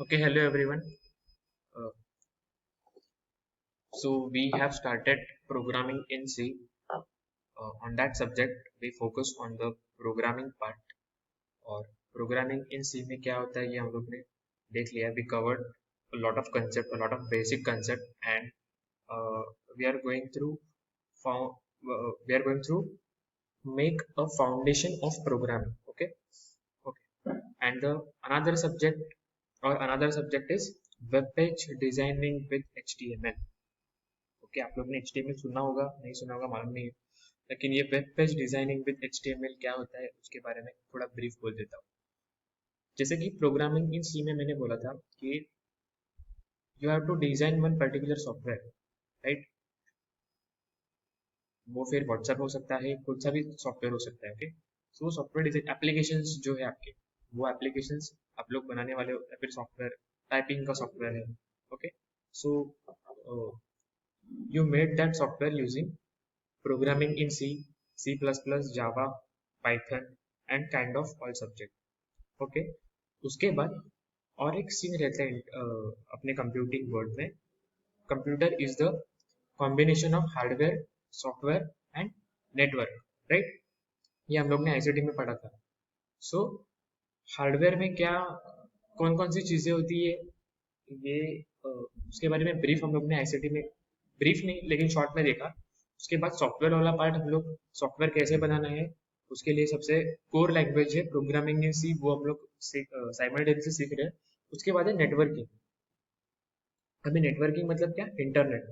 Okay, hello everyone. Uh, so we have started programming in C. On that subject, we focus on the programming part. और programming in C में क्या होता है ये हम लोग ने देख लिया. We covered a lot of concept, a lot of basic concept, and we are going through found, we are going through make a foundation of programming. Okay, okay. And the another subject is web page designing with HTML. Okay आप लोग ने HTML सुना होगा नहीं सुना होगा मालूम नहीं है, लेकिन ये web page designing with HTML क्या होता है उसके बारे में थोड़ा ब्रीफ बोल देता हूँ. जैसे कि प्रोग्रामिंग इन सी में मैंने बोला था कि you have to design one particular software, right. वो फिर व्हाट्सएप हो सकता है, कौन सा भी सॉफ्टवेयर हो सकता है. Okay, so software design application जो है आपके, वो एप्लीकेशन आप लोग बनाने वाले हो या फिर सॉफ्टवेयर टाइपिंग का सॉफ्टवेयर है. Okay, so you made that software using programming in C, C++, Java, Python and kind of all subject. Okay, उसके बाद और एक सीन रहता है अपने कंप्यूटिंग वर्ल्ड में. Computer is the combination of hardware, software and network, right. ये हम लोग ने आईसीटी में पढ़ा था. सो हार्डवेयर में क्या कौन कौन सी चीजें होती है ये उसके बारे में ब्रीफ हम लोग ने आईसीटी में, ब्रीफ नहीं लेकिन शॉर्ट में देखा. उसके बाद सॉफ्टवेयर वाला पार्ट हम लोग सॉफ्टवेयर कैसे बनाना है उसके लिए सबसे कोर लैंग्वेज है प्रोग्रामिंग इन सी, वो हम लोग साइमल्टेनियसली सीख रहे हैं. उसके बाद है नेटवर्किंग. अभी नेटवर्किंग मतलब क्या, internet.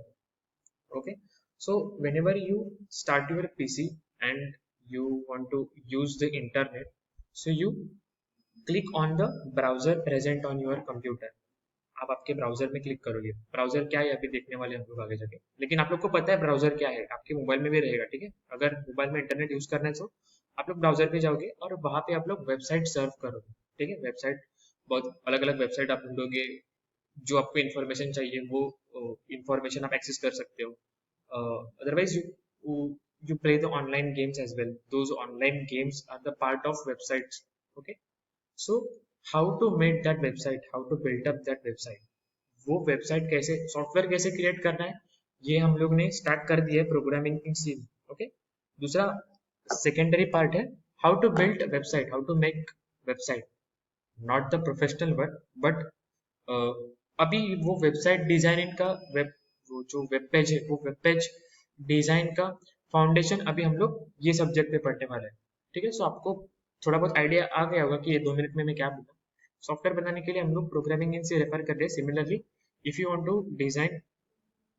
Okay, so whenever you start your PC and you want to use the internet, so you click on the browser present on your computer. आप आपके ब्राउजर में क्लिक करोगे. ब्राउजर क्या है अभी देखने वाले हम लोग आगे जाके, लेकिन आप लोग को पता है ब्राउजर क्या है, आपके मोबाइल में भी रहेगा. ठीक है, अगर मोबाइल में इंटरनेट यूज करना है तो आप लोग ब्राउजर पे जाओगे और वहां पे आप लोग वेबसाइट सर्व करोगे. ठीक है, वेबसाइट बहुत अलग अलग वेबसाइट आप ढूंढोगे, जो आपको इन्फॉर्मेशन चाहिए वो इन्फॉर्मेशन आप एक्सेस कर सकते हो. Otherwise you play the online games as well. Those online games are the part of websites. Okay, so how to make that website, how to build up that website, वो website कैसे, software कैसे create करना है, ये हम लोग ने start कर दिया है प्रोग्रामिंग इन सी. ओके, दूसरा सेकेंडरी पार्ट है how to build website, how to make website, not the professional work but अभी वो वेबसाइट डिजाइनिंग का वेब, वो जो वेब पेज है वो वेब पेज डिजाइन का फाउंडेशन अभी हम लोग ये सब्जेक्ट पे पढ़ने वाले हैं. ठीक है, सो आपको थोड़ा बहुत आइडिया आ गया होगा कि ये 2 मिनट में मैं क्या बोला. सॉफ्टवेयर बनाने के लिए हम लोग प्रोग्रामिंग इन से रेफर कर रहे हैं. Similarly if you want to design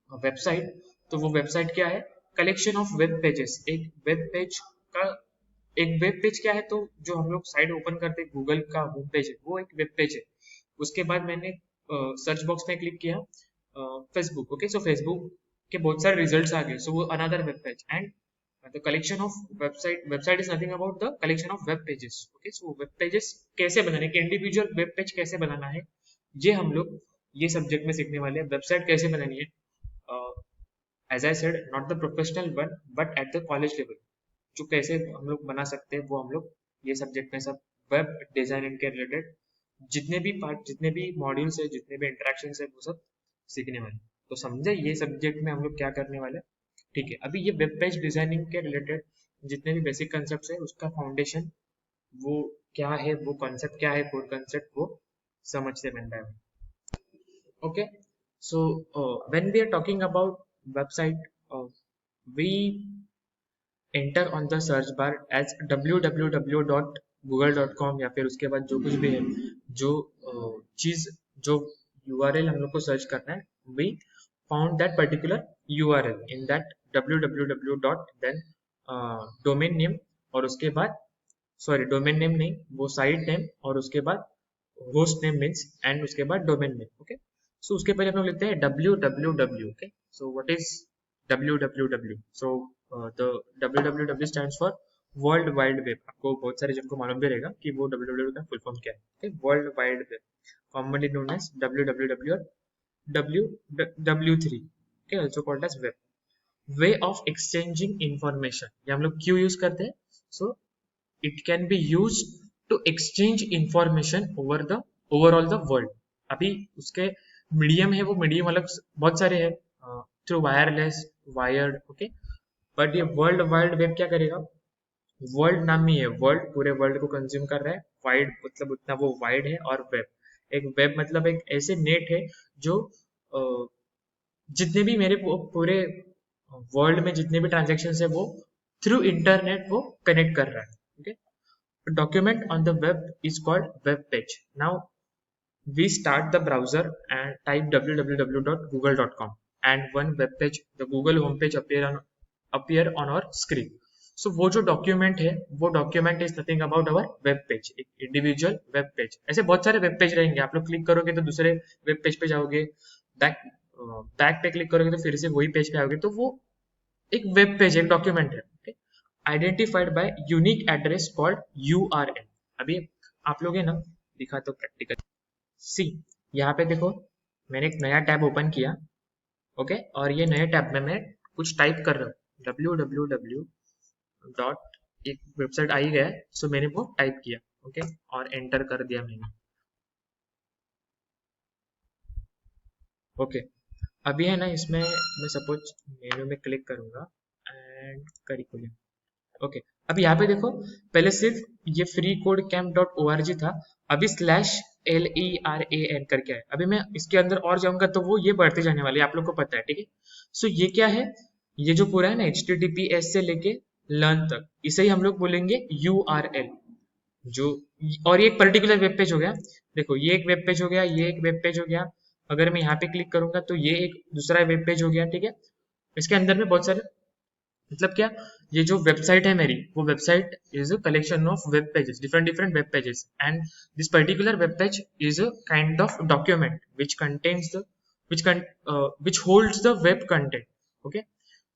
website, तो वो वेबसाइट क्या है, कलेक्शन ऑफ वेब पेजेस. एक वेब पेज का, एक वेब पेज क्या है, तो जो हम लोग साइट ओपन करते हैं गूगल का होम पेज है वो एक वेब पेज है. उसके बाद मैंने सर्च बॉक्स में क्लिक किया फेसबुक. ओके, सो फेसबुक के बहुत सारे रिजल्ट्स आ गए, सो वो another web page. And the collection of website is nothing about the collection of web pages. Okay, so web pages कैसे बनाने के, इंडिविजुअल वेब पेज कैसे बनाना है, ये हम लोग ये सब्जेक्ट में सीखने वाले हैं. वेबसाइट कैसे बनानी है, as I said not the professional one but at the college level, जो कैसे हम लोग बना सकते हैं वो हम लोग ये सब्जेक्ट में सब वेब डिजाइनिंग के रिलेटेड जितने भी पार्ट, जितने भी मॉड्यूल्स है, जितने भी इंटरेक्शन है वो सब सीखने वाले. तो समझे ये सब्जेक्ट में हम लोग क्या करने वाले. ठीक है, अभी ये वेब पेज डिजाइनिंग के रिलेटेड जितने भी बेसिक कंसेप्ट है उसका फाउंडेशन वो क्या है, वो कॉन्सेप्ट क्या है, कोर कंसेप्ट वो समझते बन रहा है. Okay, so when we are talking about website, we enter on the search bar as www.google.com या फिर उसके बाद जो कुछ भी है, जो चीज, जो URL हम लोग को सर्च करना है, we found that particular URL in that www dot then domain name, और उसके बाद सॉरी डोमेन नेम नहीं, वो साइट नेम, और उसके बाद होस्ट नेम मीन्स, एंड उसके बाद डोमेन नेम. ओके, सो उसके पहले हम लोग लिखते हैं www. Okay, so what is www? So the www stands for world wide web. आपको बहुत सारे जिनको मालूम भी रहेगा कि वो www का फुल फॉर्म क्या है. Okay, world wide web, commonly known as www और W3. Okay, also called as web. Way of exchanging information, ये हम लोग क्यों यूज करते हैं, सो it can be used to exchange information over the overall the world. अभी उसके medium है, वो मीडियम अलग बहुत सारे हैं, through wireless, wired, okay. But ये वर्ल्ड वाइड वेब क्या करेगा, वर्ल्ड नाम ही है, वर्ल्ड पूरे वर्ल्ड को कंज्यूम कर रहा है, वाइड मतलब उतना वो वाइड है, और वेब, एक वेब मतलब एक ऐसे नेट है जो अ, जितने भी मेरे पूरे वर्ल्ड में जितने भी ट्रांजेक्शन है वो थ्रू इंटरनेट वो कनेक्ट कर रहा है, okay. Document on the web is called web page. Now we start the browser and type www.google.com and one web page, the Google homepage appear on our screen. So वो जो document है, वो document is nothing about our web page, एक individual web page. ऐसे बहुत सारे web page रहेंगे, आप लोग क्लिक करोगे तो दूसरे वेब पेज पे जाओगे, बैक बैक पे क्लिक करोगे तो फिर से वही पेज पे आओगे, तो वो एक वेब पेज, एक डॉक्यूमेंट है, identified by unique address called URL। अभी आप लोग है ना, दिखा तो प्रैक्टिकल सी, यहाँ पे देखो मैंने एक नया टैब ओपन किया, ओके, और ये नए टैब में मैं कुछ टाइप कर रहा हूँ, www डॉट, एक वेबसाइट आई गया है, सो मैंने वो टाइप किया, ओके, और एंटर कर दिया मैंने, ओके। अभी है ना, इसमें मैं सपोज मेनू में क्लिक करूंगा एंड करिकुलम, ओके। अब यहाँ पे देखो, पहले सिर्फ ये free code camp dot ORG था, अभी /LERAN करके है। अभी मैं इसके अंदर और जाऊंगा तो वो ये बढ़ते जाने वाले, आप लोग को पता है, ठीक है। सो ये क्या है, ये जो पूरा है ना HTTPS से लेके लर्न तक, इसे ही हम लोग बोलेंगे URL। जो, और ये एक पर्टिकुलर वेब पेज हो गया, देखो ये एक वेब पेज हो गया, ये एक वेब पेज हो गया, अगर मैं यहाँ पे क्लिक करूंगा तो ये एक दूसरा वेब पेज हो गया, ठीक है। इसके अंदर में बहुत सारे, मतलब क्या, ये जो वेबसाइट है मेरी, वो website is a collection of web pages, different different web pages, and this particular web page is a kind of document which contains the which holds the web content, okay।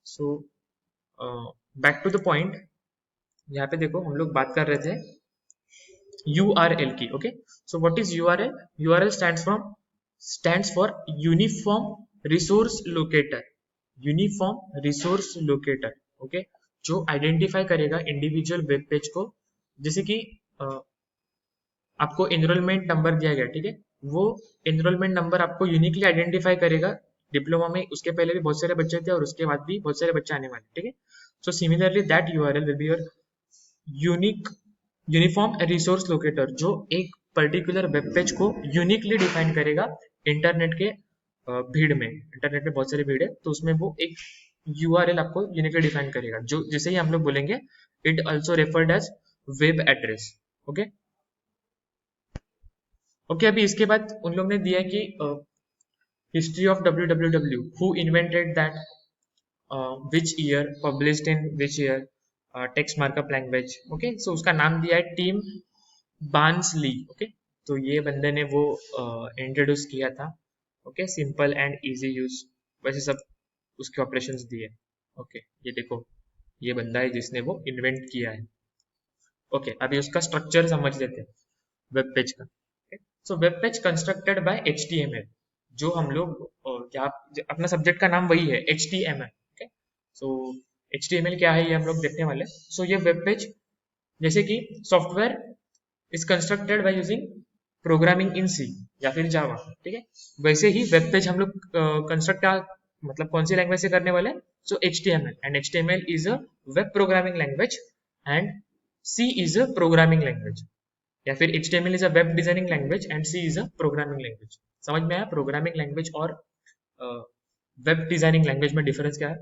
so back to the point, यहाँ पे देखो हम लोग बात कर रहे थे URL की, okay। so what is URL stands for uniform resource locator, uniform resource locator, okay, जो आइडेंटिफाई करेगा इंडिविजुअल वेब पेज को। जैसे कि आपको एनरोलमेंट नंबर दिया गया, ठीक है, वो एनरोलमेंट नंबर आपको यूनिकली आइडेंटिफाई करेगा। डिप्लोमा में उसके पहले भी बहुत सारे बच्चे थे और उसके बाद भी बहुत सारे बच्चे आने वाले, ठीक है। So similarly that URL will be your unique uniform resource locator, जो एक पर्टिकुलर वेब पेज को यूनिकली डिफाइन करेगा इंटरनेट के भीड़ में। इंटरनेट में बहुत सारी भीड़ है, तो उसमें वो एक URL आपको यूनिकली डिफाइन करेगा, जो जिसे ही हम लोग बोलेंगे it also referred as web address, okay. Okay, अभी इसके बाद उन लोग ने दिया है कि history of www, who invented that, which year, published in which year, text markup language, okay. So उसका नाम दिया है टीम बार्न्स-ली, ओके। तो ये बंदे ने वो इंट्रोड्यूस किया था, okay, simple and easy use, वैसे सब उसके ऑपरेशंस दिए, ओके। ये देखो, ये बंदा है जिसने वो इन्वेंट किया है, ओके। अभी उसका स्ट्रक्चर समझ लेते हैं वेब पेज का, so web page constructed by HTML, जो हम लोग क्या, अपना सब्जेक्ट का नाम वही है HTML, ओके। सो HTML क्या है ये हम लोग देखने वाले। सो ये वेब पेज, जैसे कि software is constructed by using programming in C या फिर जावा, ठीक है, वैसे ही वेब पेज हम लोग कंस्ट्रक्ट, मतलब कौन सी लैंग्वेज से करने वाले हैं, so HTML, and HTML is a web programming language and C is a programming language, या फिर HTML is a web designing language and C is a programming language. समझ में आया प्रोग्रामिंग लैंग्वेज और वेब डिजाइनिंग लैंग्वेज में difference क्या है,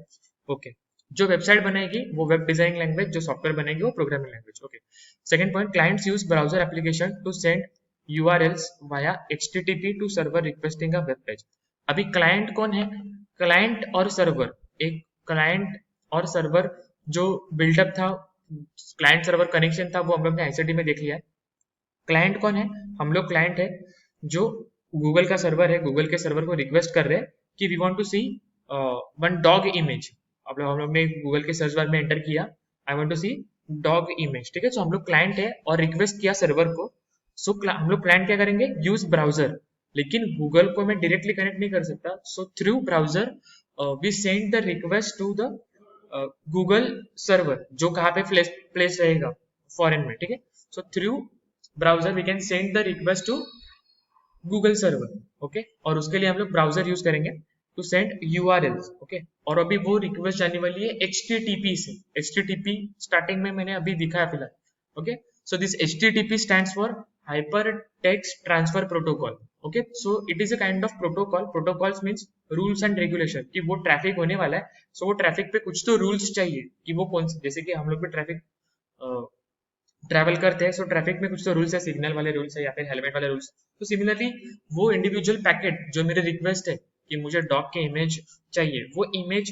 okay. जो वेबसाइट बनेगी वो वेब डिजाइनिंग लैंग्वेज, जो सॉफ्टवेयर बनेगी वो programming language, okay. Second point, clients use browser application to send URLs via HTTP to server requesting a web page. अभी क्लाइंट कौन है, क्लाइंट और सर्वर, एक क्लाइंट और सर्वर जो बिल्डअप था, क्लाइंट सर्वर कनेक्शन था, वो हम लोग ने ICT में देख लिया है। क्लाइंट कौन है, हम लोग क्लाइंट है जो गूगल का सर्वर है, गूगल के सर्वर को रिक्वेस्ट कर रहे हैं कि we want to see one dog image. अब हम लोग ने गूगल के सर्च बार में एंटर किया, I want to see dog image, ठीक है। सो हम लोग क्लाइंट है और रिक्वेस्ट किया सर्वर को। सो हम लोग क्लाइंट क्या करेंगे, यूज ब्राउजर, लेकिन गूगल को मैं डायरेक्टली कनेक्ट नहीं कर सकता, so through browser we send the request to the Google server, जो कहाँ पे प्लेस रहेगा, फॉरेन में, ठीक है। So through browser we can send the request to Google server, okay. और उसके लिए हम लोग ब्राउजर यूज करेंगे टू सेंड यूआरएल्स, ओके। और अभी वो रिक्वेस्ट जाने वाली है HTTP से। HTTP स्टार्टिंग में मैंने अभी दिखाया फिलहाल, okay. So this HTTP stands for hyper text transfer protocol, okay. So it is a kind of protocol. Protocols means rules and regulation, कि वो ट्रैफिक होने वाला है, सो वो ट्रैफिक पे कुछ तो रूल्स चाहिए कि वो कौन से, जैसे कि हम लोग भी ट्रैफिक ट्रैवल करते हैं, सो ट्रैफिक में कुछ तो रूल्स है, सिग्नल वाले रूल्स है या फिर हेलमेट वाले रूल्स। तो सिमिलरली वो इंडिविजुअल पैकेट जो मेरे रिक्वेस्ट है कि मुझे डॉग के इमेज चाहिए, वो इमेज,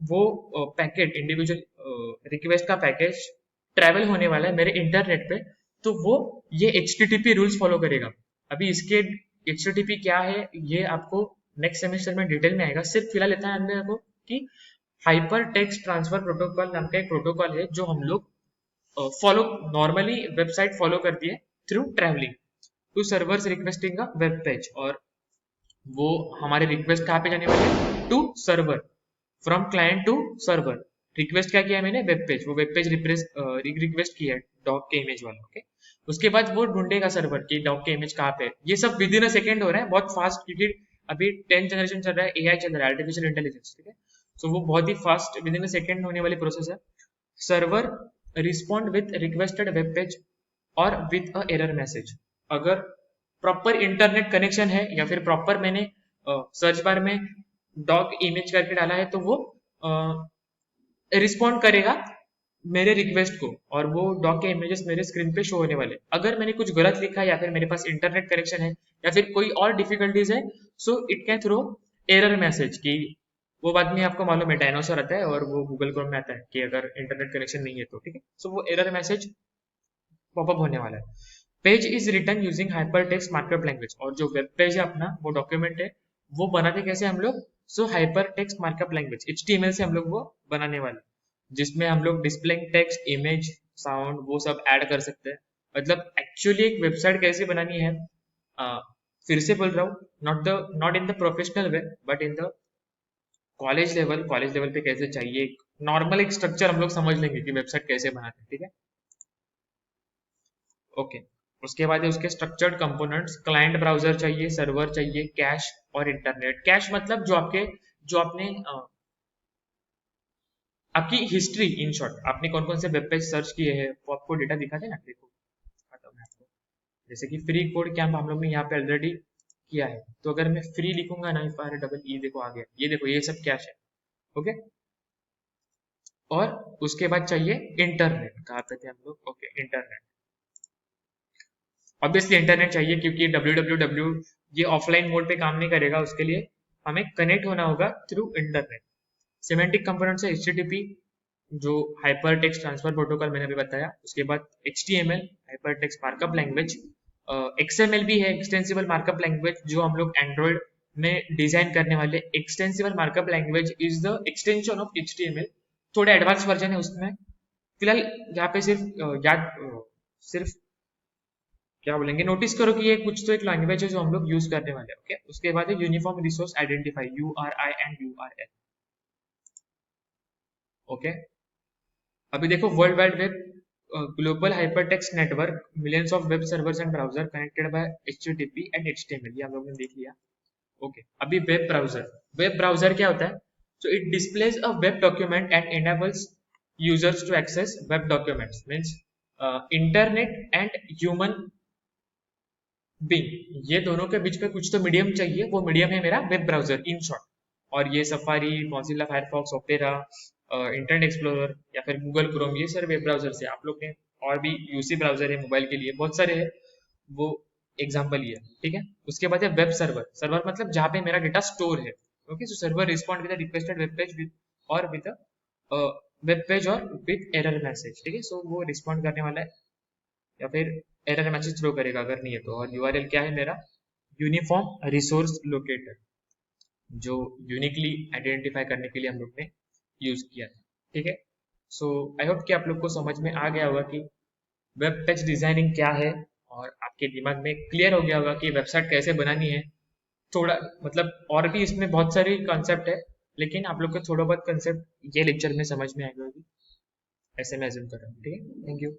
वो पैकेट, इंडिविजुअल रिक्वेस्ट का पैकेज ट्रैवल होने वाला है मेरे इंटरनेट पे, तो वो ये HTTP रूल्स फॉलो करेगा। अभी इसके HTTP क्या है ये आपको नेक्स्ट सेमेस्टर में डिटेल में आएगा। सिर्फ फिलहाल इतना जानने को कि हाइपर टेक्स्ट ट्रांसफर प्रोटोकॉल नाम का एक प्रोटोकॉल है जो हम लोग फॉलो, नॉर्मली वेबसाइट फॉलो करती है through travelling to servers requesting a web page. और वो हमारे रिक्वेस्ट कहाँ पे जाने वाले हैं, to server, from client to server. Request क्या किया है मैंने, वेब पेज, वो वेब पेज रिक्वेस्ट किया है डॉग के इमेज वाला, ओके। उसके बाद वो ढूंढेगा सर्वर की डॉग के इमेज कहाँ पे है। ये सब विद इन अ सेकेंड हो रहा है, बहुत फास्ट, क्योंकि अभी 10th जनरेशन चल रहा है, AI चल रहा है, आर्टिफिशियल इंटेलिजेंस, ठीक है। सो वो बहुत ही fast within a second होने वाली प्रोसेस है। Server respond with requested web page और विथ अ एरर मैसेज। अगर प्रॉपर इंटरनेट कनेक्शन है या फिर प्रॉपर मैंने सर्च बार में डॉग इमेज करके डाला है, तो वो रिस्पॉन्ड करेगा मेरे रिक्वेस्ट को, और वो डॉग के इमेजेस मेरे स्क्रीन पे शो होने वाले। अगर मैंने कुछ गलत लिखा है या फिर मेरे पास इंटरनेट कनेक्शन है या फिर कोई और डिफिकल्टीज है, so it can throw error message, कि वो बाद में आपको मालूम है डायनासोर आता है और वो गूगल क्रोम में आता है कि अगर इंटरनेट कनेक्शन नहीं है तो, ठीक है। सो वो एरर मैसेज पॉपअप होने वाला है। Page is return using hyper text markup language. और जो वेब पेज है अपना, वो डॉक्यूमेंट है, वो बनाते कैसे हम लोग, सो hyper text markup language HTML से हम लोग वो बनाने वाले, जिसमें हम लोग डिस्प्लेइंग टेक्स्ट, इमेज, साउंड, वो सब ऐड कर सकते हैं। मतलब एक्चुअली एक वेबसाइट कैसे बनानी है, फिर से बोल रहा हूँ, not in the professional way, but in the college level पे कैसे चाहिए, नॉर्मल एक स्ट्रक्चर हम लोग समझ लेंगे कि वेबसाइट कैसे बनाते हैं, ठीक है, ओके। उसके बाद है उसके स्ट्रक्चर्ड कंपोनेंट्स, क्लाइंट ब्राउजर चाहिए, सर्वर चाहिए, कैश और इंटरनेट। कैश मतलब जो आपने आपकी हिस्ट्री, इन शॉर्ट आपने कौन कौन से वेब पेज सर्च किए हैं वो आपको डेटा दिखाते हैं ना, देखो दिखाता हूं मैं आपको। जैसे कि फ्री कोड कैंप हम लोग ने यहाँ पे ऑलरेडी किया है, तो अगर मैं फ्री लिखूंगा ना, FR देखो आ गया, ये देखो ये सब कैश है, ओके। और उसके बाद चाहिए इंटरनेट, कहाँ पे थे हम लोग, ओके इंटरनेट। ऑब्वियसली इंटरनेट चाहिए क्योंकि www ये ऑफलाइन मोड पे काम नहीं करेगा, उसके लिए हमें कनेक्ट होना होगा थ्रू इंटरनेट। सिमेंटिक कंपोनेंट्स है HTTP, जो हाइपर टेक्स्ट ट्रांसफर प्रोटोकॉल मैंने अभी बताया। उसके बाद HTML hyper text markup language, XML भी है एक्सटेंसिबल मार्कअप लैंग्वेज, जो हम लोग एंड्रॉइड में डिजाइन करने वाले। Extensible markup language is the extension of HTML, थोड़ा एडवांस वर्जन है उसमें। फिलहाल यहाँ पे सिर्फ क्या बोलेंगे, नोटिस करो कि ये कुछ तो एक लैंग्वेज है जो हम लोग यूज करने वाले हैं, ओके। उसके बाद है uniform resource identify, URI and URL, okay. अभी देखो world wide web, global hypertext network, millions of web servers and browser connected by HTTP and HTML, ये हम लोग ने देख लिया, ओके। अभी वेब ब्राउजर, वेब ब्राउजर क्या होता है, so it displays a web document and enables users to access web documents, means internet and human being, ये दोनों के बीच में कुछ तो मीडियम चाहिए, वो मीडियम है मेरा वेब ब्राउजर, इन शॉर्ट। और ये Safari, Mozilla Firefox, Opera, Internet Explorer या फिर गूगल क्रोम, ये सारे वेब ब्राउजर है। आप लोग ने और भी UC ब्राउजर है मोबाइल के लिए, बहुत सारे है, वो एग्जाम्पल ही है, ठीक है। उसके बाद है वेब सर्वर। सर्वर मतलब जहाँ पे मेरा डेटा स्टोर है, okay. So server respond with requested web page with और विद वेब पेज और विद एरर मैसेज, ठीक है। सो वो रिस्पॉन्ड करने वाला है या फिर एरर मैसेज थ्रो करेगा अगर नहीं है तो। और URL क्या है मेरा, यूनिफॉर्म रिसोर्स लोकेटर, जो यूनिकली आइडेंटिफाई करने के लिए हम लोग ने यूज किया था, ठीक है। सो आई होप कि आप लोग को समझ में आ गया होगा कि वेब पेज डिजाइनिंग क्या है, और आपके दिमाग में क्लियर हो गया होगा कि वेबसाइट कैसे बनानी है। थोड़ा मतलब और भी इसमें बहुत सारी कॉन्सेप्ट है, लेकिन आप लोग को थोड़ा बहुत कॉन्सेप्ट ये लेक्चर में समझ में आएगा, ऐसे मैं अज्यूम कर रहा हूँ, ठीक है। Thank you.